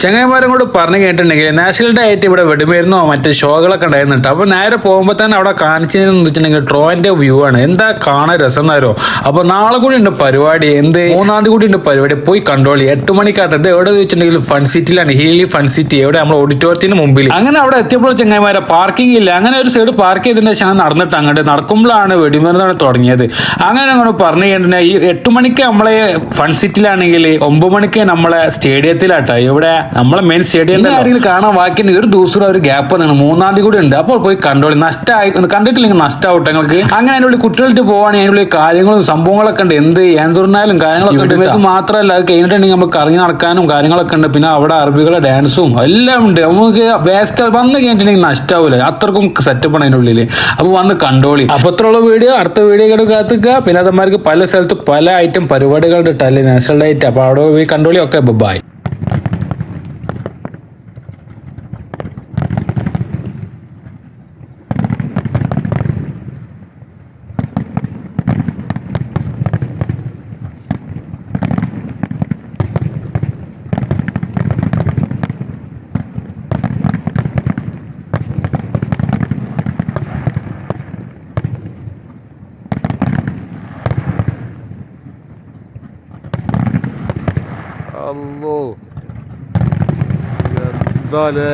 ചങ്ങായിമാരും കൂടെ പറഞ്ഞു കേട്ടിട്ടുണ്ടെങ്കിൽ national day ആയിട്ട് ഇവിടെ വെടിമരുന്നോ മറ്റു ഷോകളൊക്കെ ഉണ്ടായിരുന്നുണ്ട്. അപ്പൊ നേരെ പോകുമ്പോൾ തന്നെ അവിടെ കാണിച്ചതെന്ന് വെച്ചിട്ടുണ്ടെങ്കിൽ ട്രോയിന്റെ വ്യൂ ആണ്. എന്താ കാണാൻ രസം എന്നാരോ. അപ്പൊ നാളെ കൂടി ഉണ്ട് പരിപാടി, 3-ാം തീയതി കൂടി ഉണ്ട് പരിപാടി. പോയി കണ്ടോളി. 8 മണിക്കാട്ടത് എവിടെ വെച്ചിട്ടുണ്ടെങ്കിൽ ഫൺ സിറ്റിയിലാണ്, ഹീലി ഫൺ സിറ്റി, എവിടെ നമ്മുടെ ഓഡിറ്റോറിയത്തിന് മുമ്പിൽ. അങ്ങനെ അവിടെ എത്തിയപ്പോൾ ചങ്ങായിമാരെ പാർക്കിംഗ് ഇല്ല. അങ്ങനെ ഒരു സൈഡ് പാർക്ക് ചെയ്തതിന് ശേഷം നടന്നിട്ട് അങ്ങോട്ട് നടക്കുമ്പോഴാണ് വെടിമരുന്നാണ് തുടങ്ങിയത്. അങ്ങനെ പറഞ്ഞു കഴിഞ്ഞാൽ ഈ 8 മണിക്ക് നമ്മളെ ഫൺ സിറ്റിയിലാണെങ്കിൽ 9 മണിക്ക് നമ്മളെ സ്റ്റേഡിയത്തിലാട്ടോ, ഇവിടെ നമ്മളെ മെയിൻ സ്റ്റേഡിയം ആരെങ്കിലും കാണാൻ ബാക്കി ഒരു ദിവസം ഒരു ഗ്യാപ്പ് ആണ്. 3-ാം തീയതി കൂടി ഉണ്ട്. അപ്പോൾ പോയി കണ്ടോളി. നഷ്ടമായി കണ്ടിട്ടില്ലെങ്കിൽ നഷ്ടമാവട്ടെ നിങ്ങൾക്ക്. അങ്ങനെ അതിനുള്ളിൽ കുട്ടികൾക്ക് പോവാണെങ്കിൽ അതിനുള്ളിൽ കാര്യങ്ങളും സംഭവങ്ങളൊക്കെ ഉണ്ട്. എന്തുറഞ്ഞാലും കാര്യങ്ങളൊക്കെ ഉണ്ട്. ഇത് മാത്രമല്ല, അത് കഴിഞ്ഞിട്ടുണ്ടെങ്കിൽ നമുക്ക് കറങ്ങി നടക്കാനും കാര്യങ്ങളൊക്കെ ഉണ്ട്. പിന്നെ അവിടെ അറബികളെ ഡാൻസും എല്ലാം ഉണ്ട്. നമുക്ക് വേസ്റ്റ് വന്ന് കഴിഞ്ഞിട്ടുണ്ടെങ്കിൽ നഷ്ടാവൂല, അത്രക്കും സെറ്റപ്പ് ആണ് അതിനുള്ളിൽ. അപ്പൊ വന്ന് കണ്ടോളി. അപ്പൊ അത്രയുള്ള വീഡിയോ അടുത്ത വീഡിയോ കാത്തുക. പിന്നെ അതന്മാർക്ക് പല സ്ഥലത്ത് പല ഐറ്റം പരിപാടികളുടെ ഇട്ടല്ലേ നാഷണൽ ആയിട്ട്. അപ്പൊ അവിടെ പോയി കണ്ടോളി. ഒക്കെ ബൈ. അല്ലോ എന്താലേ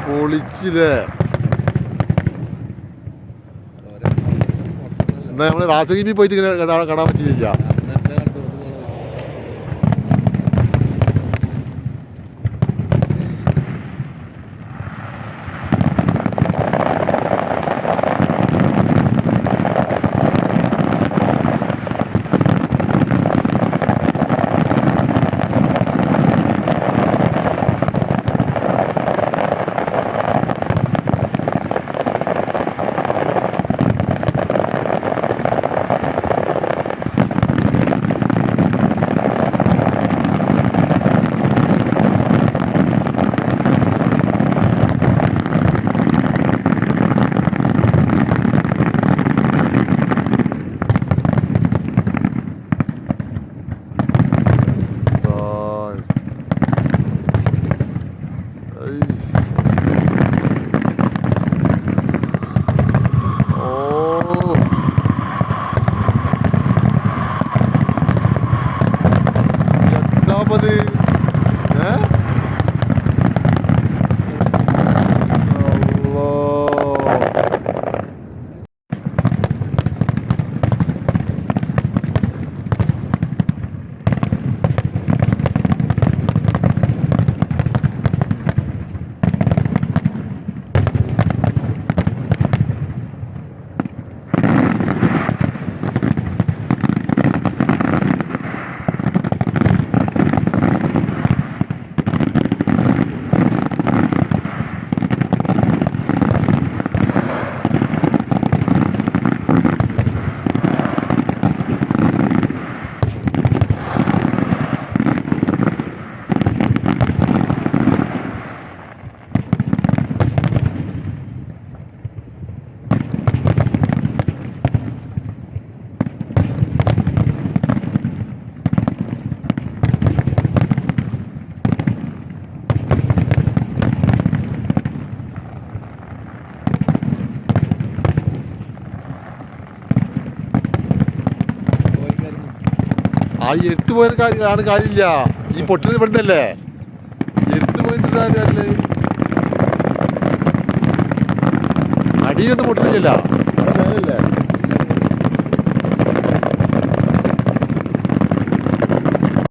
പൊളിച്ചില്ലേ. എന്നാ നമ്മള് റാസഗിമി പോയിട്ട് കാണാൻ പറ്റിയില്ല. ആ എരുത്ത് പോയ ആണ് കാര്യമില്ല. ഈ പൊട്ടിന് ഇവിടുന്നല്ലേ എരുത്ത് പോയിട്ട് അടിയിലൊന്നും പൊട്ടില്ല.